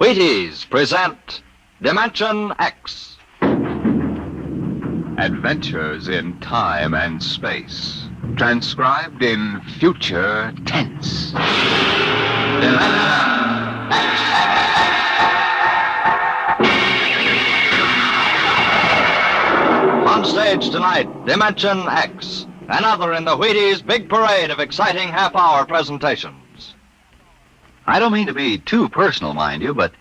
Wheaties present Dimension X. Adventures in time and space. Transcribed in future tense. Dimension X. On stage tonight, Dimension X. Another in the Wheaties' big parade of exciting half-hour presentations. I don't mean to be too personal, mind you, but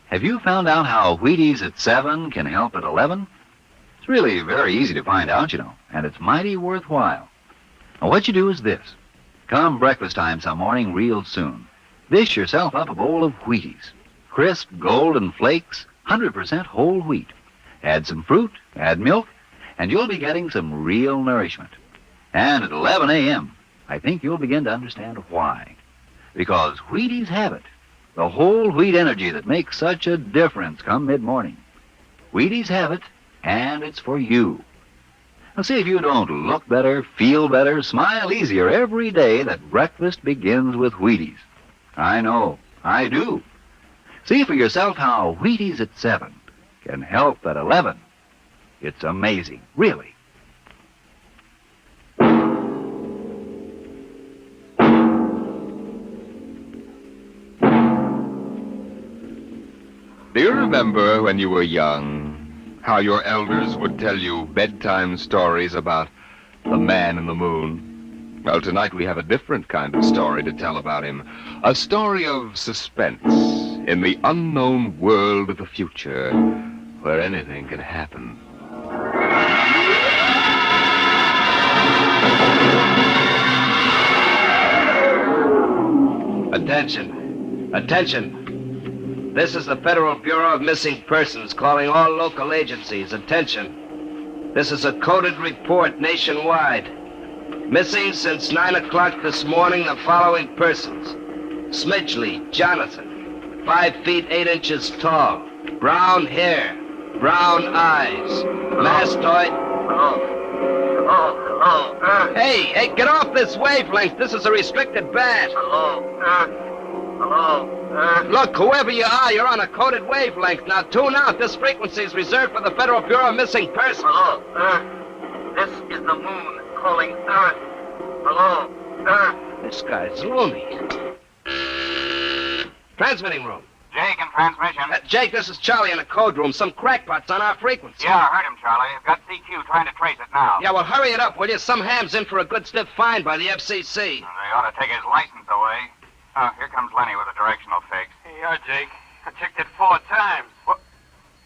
have you found out how Wheaties at 7 can help at 11? It's really very easy to find out, you know, and it's mighty worthwhile. Now, what you do is this. Come breakfast time some morning real soon. Dish yourself up a bowl of Wheaties. Crisp, golden flakes, 100% whole wheat. Add some fruit, add milk, and you'll be getting some real nourishment. And at 11 a.m., I think you'll begin to understand why. Because Wheaties have it. The whole wheat energy that makes such a difference come mid-morning. Wheaties have it, and it's for you. Now, see if you don't look better, feel better, smile easier every day that breakfast begins with Wheaties. I know, I do. See for yourself how Wheaties at 7 can help at 11. It's amazing, really. Do you remember when you were young, how your elders would tell you bedtime stories about the man in the moon? Well, tonight we have a different kind of story to tell about him. A story of suspense in the unknown world of the future, where anything can happen. Attention. Attention. This is the Federal Bureau of Missing Persons calling all local agencies. Attention. This is a coded report nationwide. Missing since 9 o'clock this morning the following persons. Smidgley Jonathan, 5 feet 8 inches tall, brown hair, brown eyes, mastoid. Hey, get off this wavelength. This is a restricted band. Look, whoever you are, you're on a coded wavelength. Now tune out. This frequency is reserved for the Federal Bureau of Missing Persons. Hello, Earth. This is the moon calling Earth. Hello, Earth. This guy's loony. Transmitting room. Jake in transmission. Jake, this is Charlie in the code room. Some crackpot's on our frequency. Yeah, I heard him, Charlie. I've got CQ trying to trace it now. Yeah, well, hurry it up, will you? Some ham's in for a good stiff fine by the FCC. They ought to take his license away. Oh, here comes Lenny with a directional fix. Yeah, Jake. I checked it 4 times.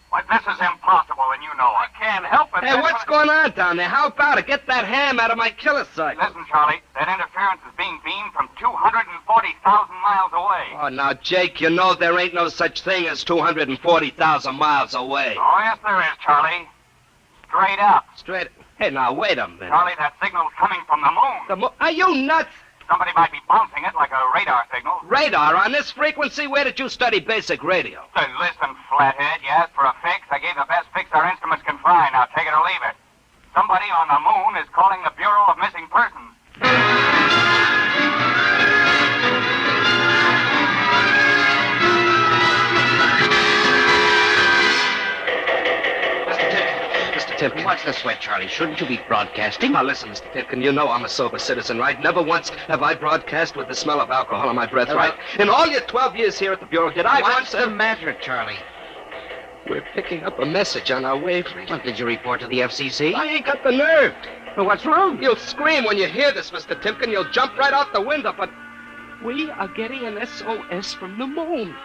Why, this is impossible, and you know I it. can't help it. Hey, what's going on down there? How about it? Get that ham out of my killer sight. Listen, Charlie, that interference is being beamed from 240,000 miles away. Oh, now, Jake, you know there ain't no such thing as 240,000 miles away. Oh, yes, there is, Charlie. Straight up. Straight. Hey, now, wait a minute. Charlie, that signal's coming from the moon. Are you nuts? Somebody might be bouncing it like a radar signal. Radar on this frequency? Where did you study basic radio? Listen, flathead, you asked for a fix. I gave the best fix our instruments can find. Now take it or leave it. Somebody on the moon is calling the Bureau of Missing Persons. Mr. Tipton. What's the sweat, Charlie? Shouldn't you be broadcasting? Now, listen, Mr. Tipton, you know I'm a sober citizen, right? Never once have I broadcast with the smell of alcohol on my breath, right? In all your 12 years here at the Bureau, did I What's once... the matter, Charlie? We're picking up a message on our wavelength. What, did you report to the FCC? I ain't got the nerve. Well, what's wrong? You'll scream when you hear this, Mr. Timken. You'll jump right out the window, but we are getting an SOS from the moon.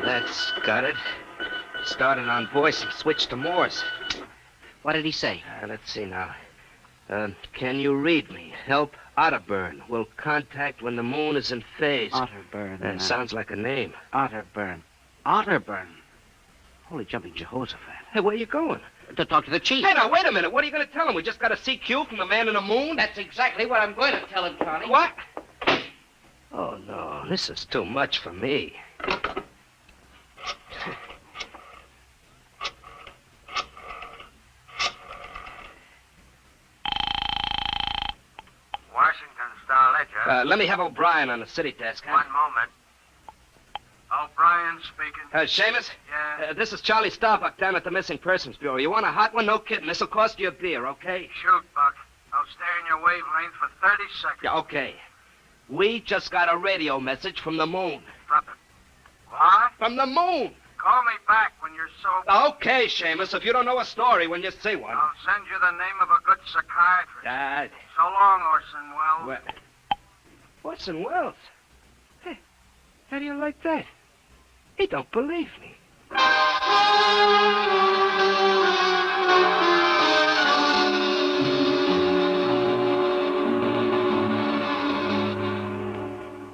That's got it. Started on voice and switched to Morse. What did he say? Let's see now. Can you read me? Help Otterburn. Will contact when the moon is in phase. Otterburn. Sounds like a name. Otterburn. Otterburn. Holy jumping Jehoshaphat. Hey, where you going? To talk to the chief. Hey, now, wait a minute. What are you going to tell him? We just got a CQ from the man in the moon? That's exactly what I'm going to tell him, Charlie. What? Oh, no. This is too much for me. Let me have O'Brien on the city desk. Huh? One moment. O'Brien speaking. Seamus? Yeah? This is Charlie Starbuck down at the Missing Persons Bureau. You want a hot one? No kidding. This'll cost you a beer, okay? Shoot, Buck. I'll stay in your wavelength for 30 seconds. Yeah, okay. We just got a radio message from the moon. What? From the moon! Call me back when you're sober. Okay, Seamus, if you don't know a story when you see one. I'll send you the name of a good psychiatrist. So long, Orson Welles. Orson Welles? Hey, how do you like that? He don't believe me.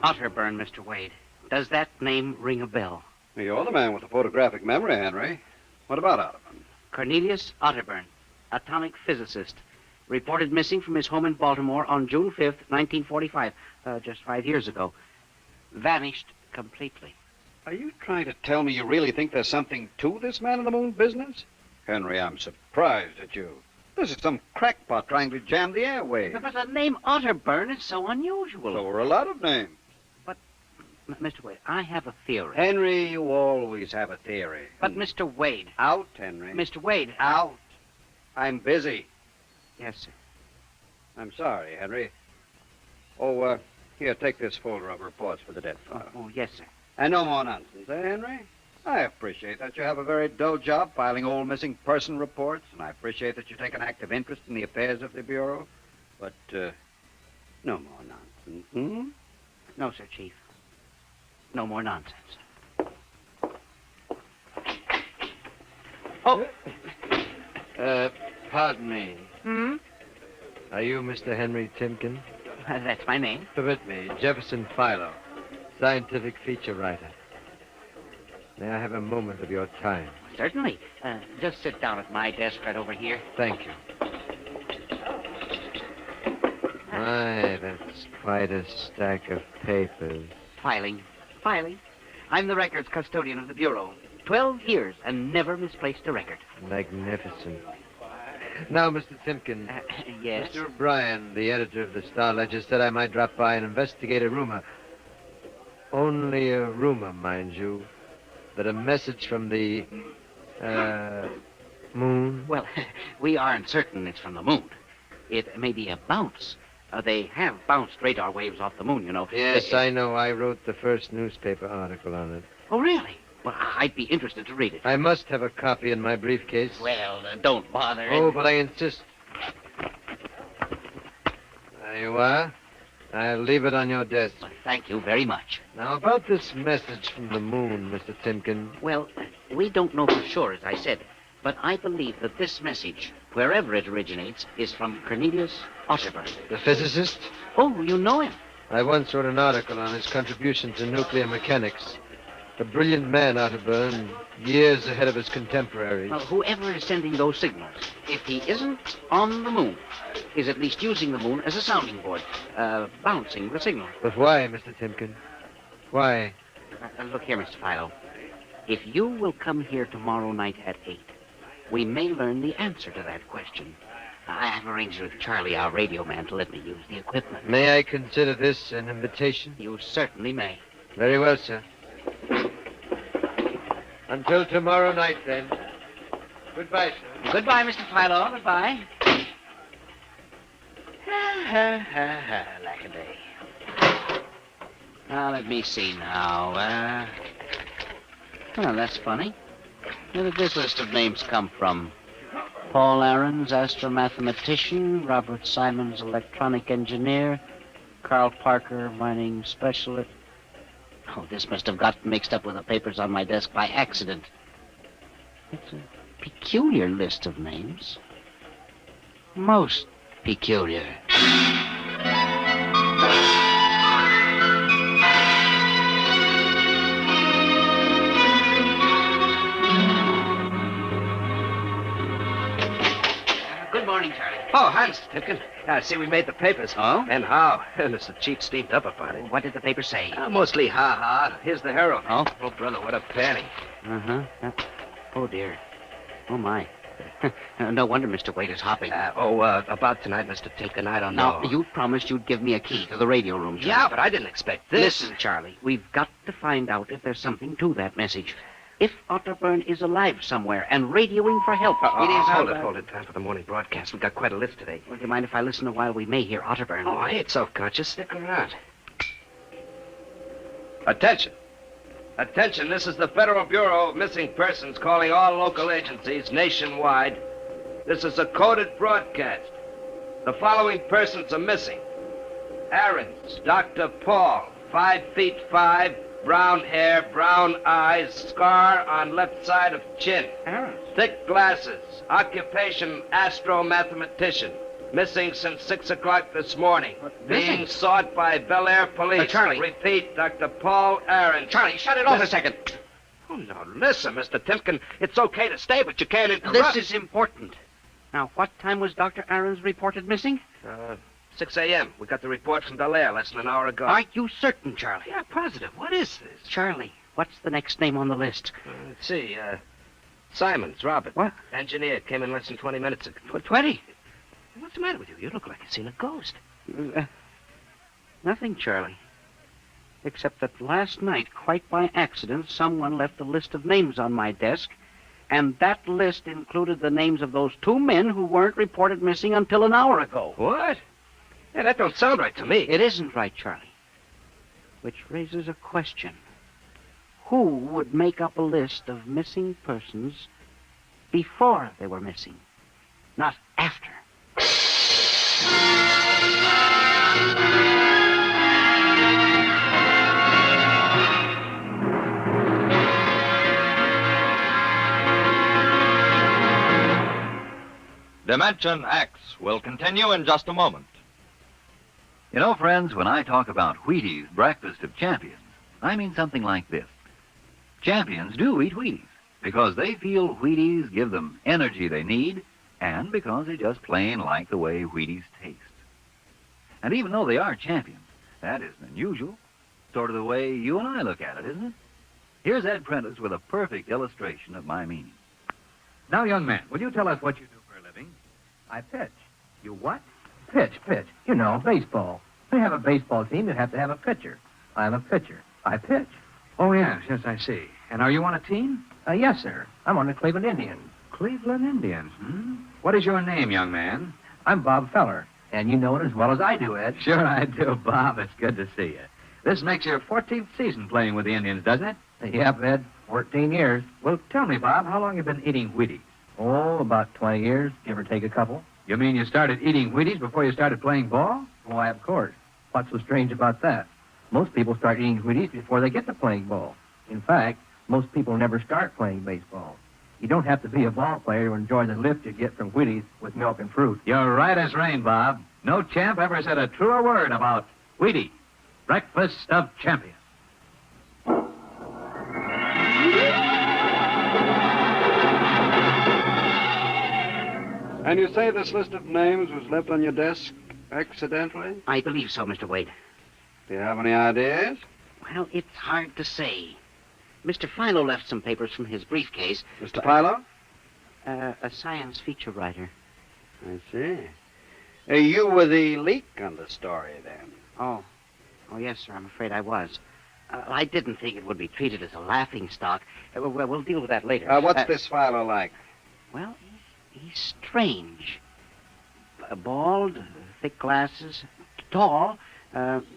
Otterburn, Mr. Wade. Does that name ring a bell? You're the man with the photographic memory, Henry. What about Otterburn? Cornelius Otterburn, atomic physicist, reported missing from his home in Baltimore on June 5th, 1945, just 5 years ago. Vanished completely. Are you trying to tell me you really think there's something to this man in the moon business? Henry, I'm surprised at you. This is some crackpot trying to jam the airwaves. But the name Otterburn is so unusual. So are a lot of names. Mr. Wade, I have a theory. Henry, you always have a theory. But, Mr. Wade. Out, Henry. Mr. Wade. Out. I'm busy. Yes, sir. I'm sorry, Henry. Oh, here, take this folder of reports for the death file. Oh, yes, sir. And no more nonsense, eh, Henry? I appreciate that you have a very dull job filing old missing person reports, and I appreciate that you take an active interest in the affairs of the Bureau. But, no more nonsense, hmm? No, sir, Chief. No more nonsense. Oh! Pardon me. Hmm? Are you Mr. Henry Timken? That's my name. Permit me, Jefferson Philo, scientific feature writer. May I have a moment of your time? Certainly. Just sit down at my desk right over here. Thank you. My, that's quite a stack of papers. Filing. I'm the records custodian of the Bureau. 12 years and never misplaced a record. Magnificent. Now, Mr. Timken. Yes? Mr. O'Brien, the editor of the Star Ledger, said I might drop by and investigate a rumor. Only a rumor, mind you, that a message from the, moon. Well, we aren't certain it's from the moon. It may be a bounce. They have bounced radar waves off the moon, you know. Yes, I know. I wrote the first newspaper article on it. Oh, really? Well, I'd be interested to read it. I must have a copy in my briefcase. Well, don't bother. Oh, but I insist. There you are. I'll leave it on your desk. Well, thank you very much. Now, about this message from the moon, Mr. Timken. Well, we don't know for sure, as I said, but I believe that this message, wherever it originates, is from Cornelius Otterburn. The physicist? Oh, you know him? I once wrote an article on his contribution to nuclear mechanics. A brilliant man, Otterburn, years ahead of his contemporaries. Well, whoever is sending those signals, if he isn't on the moon, is at least using the moon as a sounding board, bouncing the signal. But why, Mr. Timken? Why? Look here, Mr. Philo. If you will come here tomorrow night at 8, we may learn the answer to that question. I have arranged with Charlie, our radio man, to let me use the equipment. May I consider this an invitation? You certainly may. Very well, sir. Until tomorrow night, then. Goodbye, sir. Goodbye, Mr. Philo. Goodbye. Lack a day. Now, let me see now. Well, that's funny. Where did this list of names come from? Paul Aarons, astromathematician. Robert Simons, electronic engineer. Carl Parker, mining specialist. Oh, this must have gotten mixed up with the papers on my desk by accident. It's a peculiar list of names. Most peculiar. Good morning, Charlie. Oh, hi, Mr. Timken. I see we made the papers. Oh? And how? And Mr. Chief steamed up about it. What did the paper say? Mostly ha-ha. Here's the hero. Oh? Oh, brother, what a panty. Uh-huh. Oh, dear. Oh, my. No wonder Mr. Wade is hopping. About tonight, Mr. Tinkin, I don't know. Now, you promised you'd give me a key to the radio room, Charlie. Yeah, but I didn't expect this. Listen, Charlie, we've got to find out if there's something to that message. If Otterburn is alive somewhere and radioing for help, it is... Hold it. Time for the morning broadcast. We've got quite a list today. Well, do you mind if I listen a while? We may hear Otterburn. Oh, I ain't self-conscious. Stick around. Attention. Attention, this is the Federal Bureau of Missing Persons calling all local agencies nationwide. This is a coded broadcast. The following persons are missing. Aarons, Dr. Paul, 5'5", brown hair, brown eyes, scar on left side of chin. Aarons? Thick glasses, occupation astromathematician. Missing since 6 o'clock this morning. Being sought by Bel Air police. Charlie. Repeat, Dr. Paul Aarons. Charlie, shut it off a second. Oh, now, listen, Mr. Timken. It's okay to stay, but you can't interrupt. This is important. Now, what time was Dr. Aarons reported missing? 6 a.m. We got the report from Bel Air less than an hour ago. Are you certain, Charlie? Yeah, positive. What is this? Charlie, what's the next name on the list? Let's see. Simons, Robert. What? Engineer. Came in less than 20 minutes ago. 20? What's the matter with you? You look like you've seen a ghost. Nothing, Charlie. Except that last night, quite by accident, someone left a list of names on my desk, and that list included the names of those 2 men who weren't reported missing until an hour ago. What? Yeah, that don't sound right to me. It isn't right, Charlie. Which raises a question. Who would make up a list of missing persons before they were missing, not after? Dimension X will continue in just a moment. You know, friends, when I talk about Wheaties Breakfast of Champions, I mean something like this. Champions do eat Wheaties because they feel Wheaties give them energy they need and because they just plain like the way Wheaties taste. And even though they are champions, that isn't unusual. Sort of the way you and I look at it, isn't it? Here's Ed Prentice with a perfect illustration of my meaning. Now, young man, will you tell us what you do for a living? I pitch. You what? Pitch. You know, baseball. To have a baseball team, you have to have a pitcher. I'm a pitcher. I pitch. Oh, yes, I see. And are you on a team? Yes, sir. I'm on the Cleveland Indians. Cleveland Indians, What is your name, young man? I'm Bob Feller, and you know it as well as I do, Ed. Sure I do, Bob. It's good to see you. This makes your 14th season playing with the Indians, doesn't it? Yep, Ed. 14 years. Well, tell me, Bob, how long have you been eating Wheaties? Oh, about 20 years, give or take a couple. You mean you started eating Wheaties before you started playing ball? Why, of course. What's so strange about that? Most people start eating Wheaties before they get to playing ball. In fact, most people never start playing baseball. You don't have to be a ball player to enjoy the lift you get from Wheaties with milk and fruit. You're right as rain, Bob. No champ ever said a truer word about Wheaties, breakfast of champions. And you say this list of names was left on your desk accidentally? I believe so, Mr. Wade. Do you have any ideas? Well, it's hard to say. Mr. Philo left some papers from his briefcase. Mr. Philo? A science feature writer. I see. You were the leak on the story, then. Oh, yes, sir. I'm afraid I was. I didn't think it would be treated as a laughing stock. We'll deal with that later. What's this Philo like? Well, he's strange. Bald, thick glasses, tall.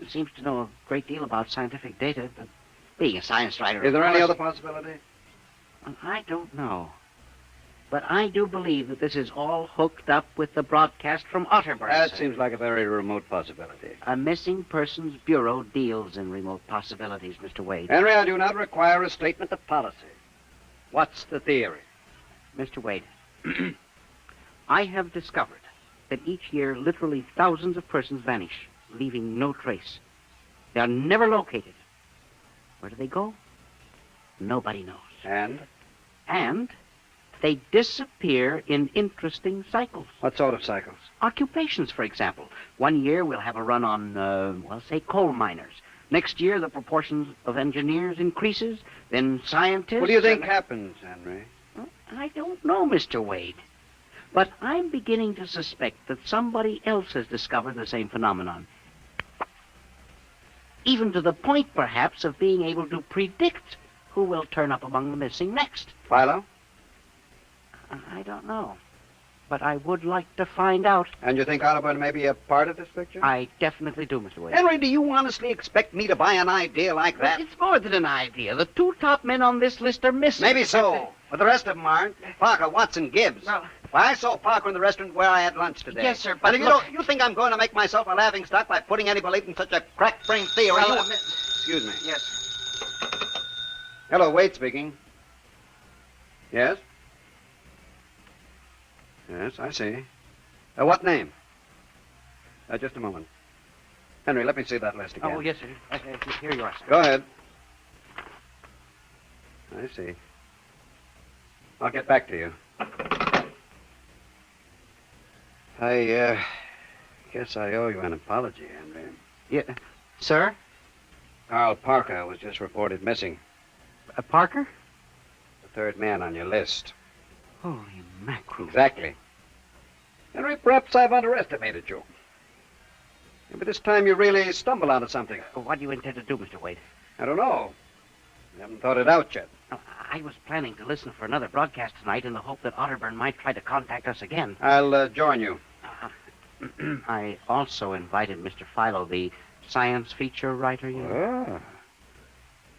Seems to know a great deal about scientific data, but being a science writer... Is there any other possibility? Well, I don't know. But I do believe that this is all hooked up with the broadcast from Otterburn. That seems like a very remote possibility. A missing persons bureau deals in remote possibilities, Mr. Wade. Henry, I do not require a statement of policy. What's the theory? Mr. Wade, I have discovered that each year literally thousands of persons vanish, leaving no trace. They are never located. Where do they go? Nobody knows. And they disappear in interesting cycles. What sort of cycles? Occupations, for example. One year we'll have a run on, say, coal miners. Next year the proportions of engineers increases. Then scientists... What do you think happens, Henry? Well, I don't know, Mr. Wade. But I'm beginning to suspect that somebody else has discovered the same phenomenon. Even to the point, perhaps, of being able to predict who will turn up among the missing next. Philo? I don't know. But I would like to find out. And you think Oliver may be a part of this picture? I definitely do, Mr. Wade. Henry, do you honestly expect me to buy an idea like that? It's more than an idea. The two top men on this list are missing. Maybe so, but the rest of them aren't. Parker, Watson, Gibbs. Well, Why, I saw Parker in the restaurant where I had lunch today. Yes, sir, but And look- you think I'm going to make myself a laughing stock by putting any belief in such a crack-brained theory? Well, Excuse me. yes. Hello, Wade speaking. Yes? Yes, I see. What name? Just a moment. Henry, let me see that list again. Oh, yes, sir. Here you are, sir. Go ahead. I see. I'll get back to you. I guess I owe you an apology, Henry. Yeah. Sir? Carl Parker was just reported missing. Parker? The third man on your list. Holy mackerel. Exactly. Henry, perhaps I've underestimated you. Maybe this time you really stumble onto something. Well, what do you intend to do, Mr. Wade? I don't know. I haven't thought it out yet. I was planning to listen for another broadcast tonight in the hope that Otterburn might try to contact us again. I'll join you. I also invited Mr. Philo, the science feature writer, you know.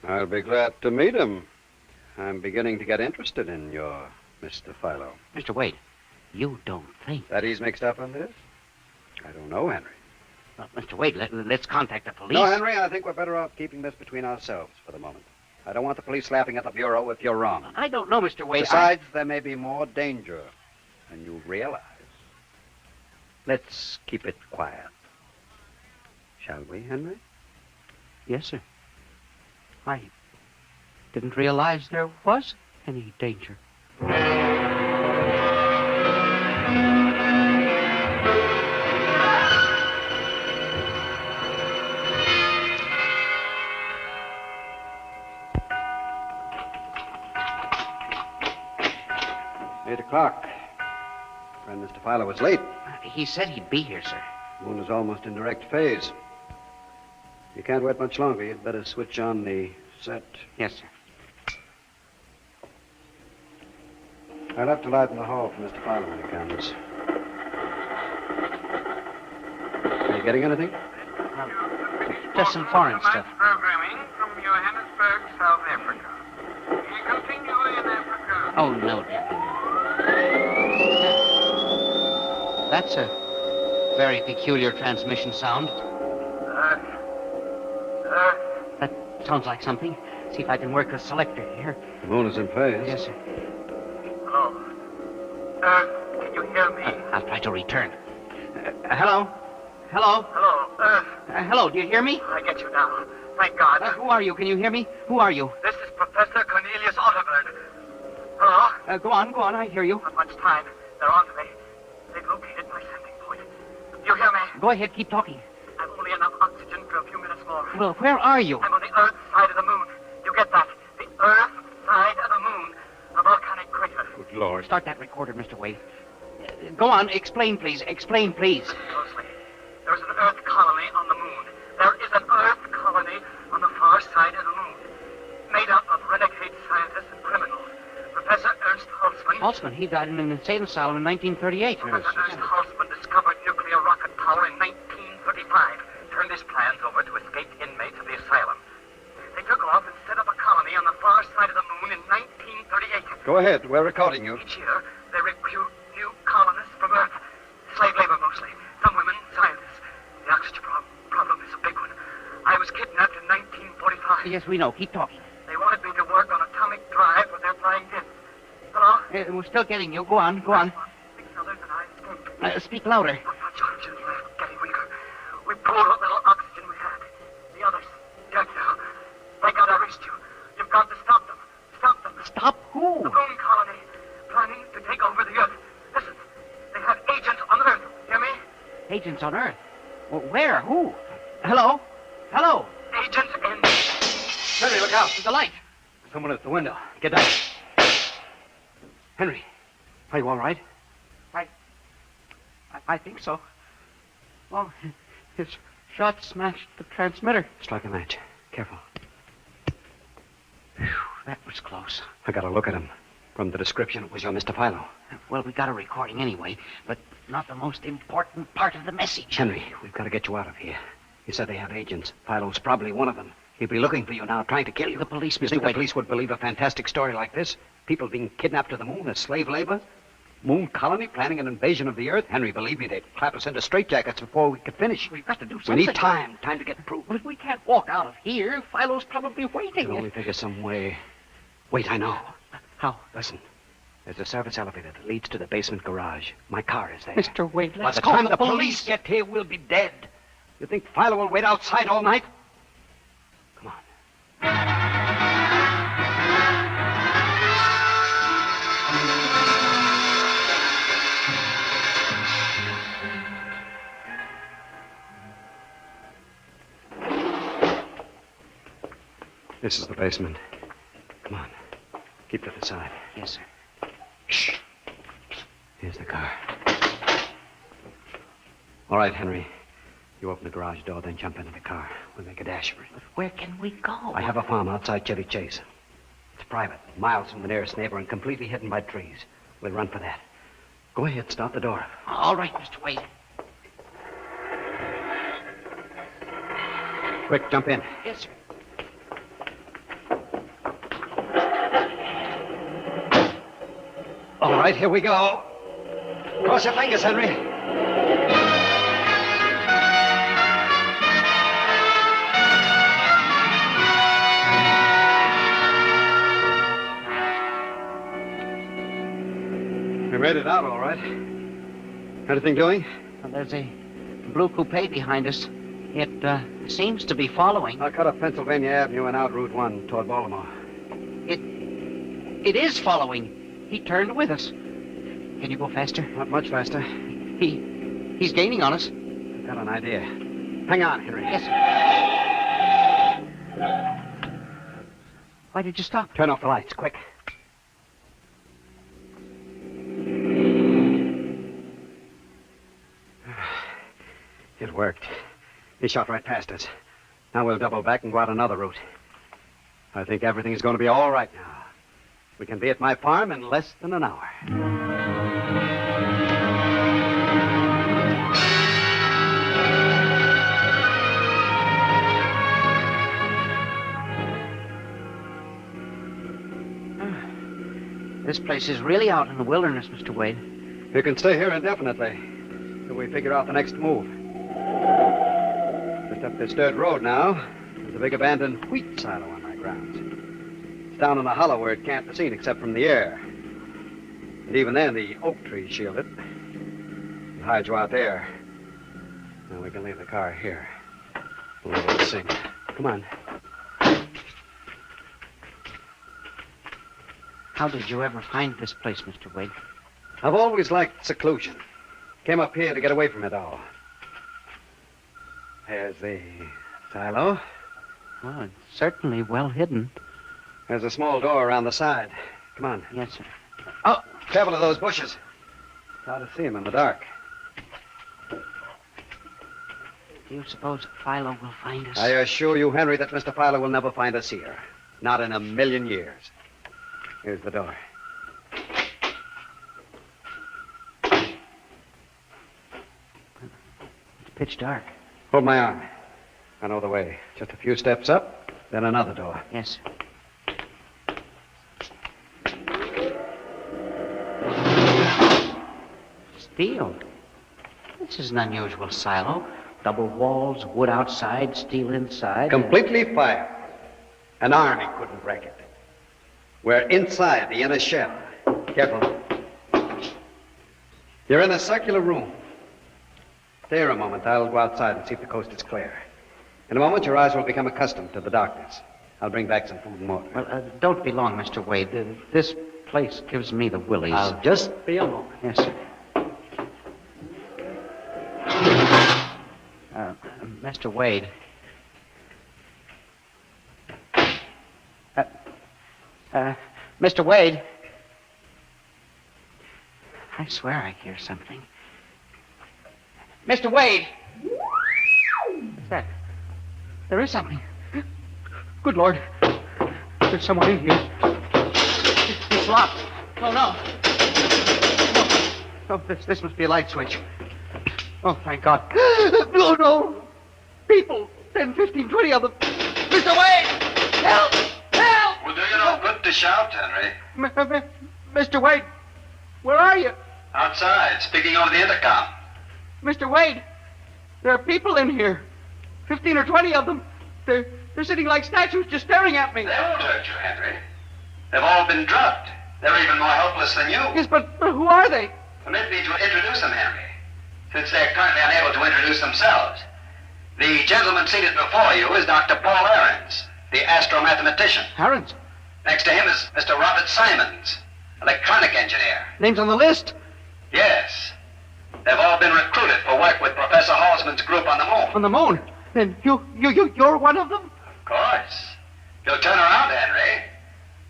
I'll be glad to meet him. I'm beginning to get interested in your Mr. Philo. Mr. Wade, you don't think... That he's mixed up in this? I don't know, Henry. Well, Mr. Wade, let's contact the police. No, Henry, I think we're better off keeping this between ourselves for the moment. I don't want the police laughing at the Bureau if you're wrong. I don't know, Mr. Wade. Besides, there may be more danger than you realize. Let's keep it quiet. Shall we, Henry? Yes, sir. I didn't realize there was any danger. O'clock. Friend Mr. Filer was late. He said he'd be here, sir. Moon is almost in direct phase. You can't wait much longer. You'd better switch on the set. Yes, sir. I'll have to light in the hall for Mr. Filer when he comes. Are you getting anything? Just some foreign stuff. Programming from Johannesburg, South Africa. We continue in Africa. Oh, no, Deputy. That's a very peculiar transmission sound. That sounds like something. See if I can work the selector here. The moon is in phase. Yes, sir. Hello. Can you hear me? I'll try to return. Hello? Hello? Hello. Hello, do you hear me? I get you now. Thank God. Who are you? Can you hear me? Who are you? This is Professor Cornelius Otterburn. Hello? Go on, I hear you. Not much time. They're on to me. They've located my sending point. You hear me? Go ahead, keep talking. I've only enough oxygen for a few minutes more. Well, where are you? I'm on the Earth side of the moon. You get that? The Earth side of the moon. A volcanic crater. Good Lord. Start that recorder, Mr. Wade. Go on, explain, please. Explain, please. Closely. There's an Earth colony on the moon. There is an Earth colony on the far side of the moon. Made up of renegade scientists and criminals. Professor Ernst Holtzman. Holtzman, he died in an insane asylum in 1938. Professor Ernst Holtzman discovered nuclear rocket power in 1935. Turned his plans over to escaped inmates of the asylum. They took off and set up a colony on the far side of the moon in 1938. Go ahead. We're recording you. Each year, they recruit new colonists from Earth. Slave labor mostly. Some women, scientists. The oxygen problem is a big one. I was kidnapped in 1945. Yes, we know. Keep talking. They wanted me to work on atomic drive with their flying discs. Hello? We're still getting you. Go on, go on. 6 others and I escaped. Speak louder. Georgians left, getting weaker. We pulled what little oxygen we had. The others, dead now. They gotta reach you. You've got to stop them. Stop them. Stop who? The moon colony, planning to take over the Earth. Listen, they have agents on Earth. Hear me? Agents on Earth? Well, where? Who? Hello? Hello? Agents in... Henry, look out. The light. Someone at the window. Get down. Henry, are you all right? I I think so. Oh, his shot smashed the transmitter. Strike a match. Careful. Whew, that was close. I got a look at him. From the description, it was your Mr. Philo. Well, we got a recording anyway, but not the most important part of the message. Henry, we've got to get you out of here. You said they have agents. Philo's probably one of them. He'll be looking for you now, trying to kill you. The police, You Mr. think the Wade. police would believe a fantastic story like this? People being kidnapped to the moon as slave labor? Moon colony planning an invasion of the Earth? Henry, believe me, they'd clap us into straitjackets before we could finish. We've got to do We something. need time to get proof. But we can't walk out of here. Philo's probably We waiting. can only figure some way. Wait, I know. How? Listen, there's a service elevator that leads to the basement garage. My car is there. Mr. Wade, By let's the call time the the police. police get here, we'll be dead. You think Philo will wait outside all night? Come on. This is the basement. Come on. Keep to the side. Yes, sir. Shh. Here's the car. All right, Henry. You open the garage door, then jump into the car. We'll make a dash for it. Where can we go? I have a farm outside Chevy Chase. It's private, miles from the nearest neighbor and completely hidden by trees. We'll run for that. Go ahead, start the door. All right, Mr. Wade. Quick, jump in. Yes, sir. All right, here we go. Cross your fingers, Henry. We made it out all right. Anything doing? Well, there's a blue coupe behind us. It seems to be following. I'll cut up Pennsylvania Avenue and out Route 1 toward Baltimore. It is following. He turned with us. Can you go faster? Not much faster. He's gaining on us. I've got an idea. Hang on, Henry. Yes, sir. Why did you stop? Turn off the lights, quick. It worked. He shot right past us. Now we'll double back and go out another route. I think everything's going to be all right now. We can be at my farm in less than an hour. This place is really out in the wilderness, Mr. Wade. You can stay here indefinitely till we figure out the next move. Just up this dirt road now, there's a big abandoned wheat silo on my grounds. It's down in a hollow where it can't be seen except from the air. And even then, the oak trees shield it. We'll hide you out there. Now we can leave the car here. We'll let it sink. Come on. How did you ever find this place, Mr. Wade? I've always liked seclusion. Came up here to get away from it all. There's the silo. Well, it's certainly well hidden. There's a small door around the side. Come on. Yes, sir. Oh, careful of those bushes. It's hard to see them in the dark. Do you suppose Philo will find us? I assure you, Henry, that Mr. Philo will never find us here. Not in a million years. Here's the door. It's pitch dark. Hold my arm. I know the way. Just a few steps up, then another door. Yes, sir. Steel. This is an unusual silo. Double walls, wood outside, steel inside. Completely fired. An army couldn't break it. We're inside the inner shell. Careful. You're in a circular room. Stay here a moment. I'll go outside and see if the coast is clear. In a moment, your eyes will become accustomed to the darkness. I'll bring back some food and water. Well, don't be long, Mr. Wade. This place gives me the willies. I'll just be a moment. Yes, sir. Mr. Wade. Mr. Wade. I swear I hear something. Mr. Wade! What's that? There is something. Good Lord. There's someone in here. It's locked. Oh, no. Oh, this must be a light switch. Oh, thank God. No, no. People. 10, 15, 20 of them. Mr. Wade! Help! Help! Well, do you no good to shout, Henry? Mr. Wade, where are you? Outside, speaking over the intercom. Mr. Wade, there are people in here. 15 or 20 of them. They're sitting like statues just staring at me. They won't hurt you, Henry. They've all been drugged. They're even more helpless than you. Yes, but who are they? Permit me to introduce them, Henry, since they're currently unable to introduce themselves. The gentleman seated before you is Dr. Paul Ahrens, the astromathematician. Ahrens? Next to him is Mr. Robert Simons, electronic engineer. Names on the list? Yes. They've all been recruited for work with Professor Halsman's group on the moon. On the moon? Then you're one of them? Of course. You'll turn around, Henry.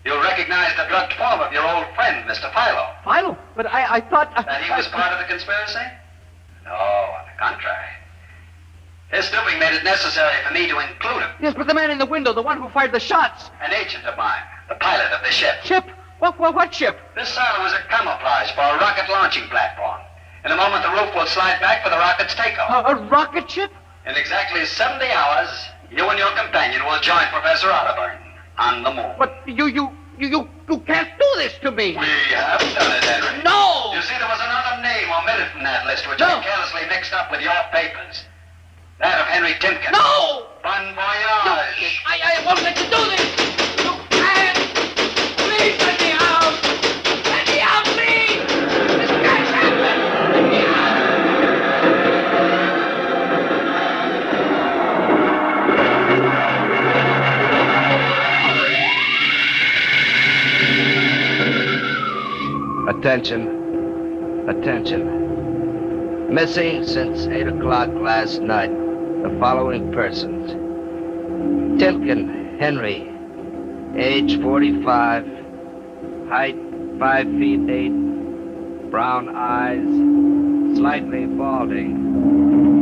You'll recognize the drugged form of your old friend, Mr. Philo. Philo? But I thought... That he was part of the conspiracy? No, on the contrary. His stooping made it necessary for me to include him. Yes, but the man in the window, the one who fired the shots. An agent of mine, the pilot of the ship. Ship? What ship? This silo is a camouflage for a rocket launching platform. In a moment, the roof will slide back for the rocket's takeoff. A rocket ship? In exactly 70 hours, you and your companion will join Professor Otterburn on the moon. But you can't do this to me. We have done it, Henry. No! You see, there was another name omitted from that list, which No. I carelessly mixed up with your papers. That of Henry Timken. No! Bon voyage. No, I won't let you do this! You can't! Please let me out! Let me out, please! This can't happen! Let me out! Attention. Attention. Missing since 8 o'clock last night. The following persons. Timken Henry, age 45, height 5 feet 8, brown eyes, slightly balding.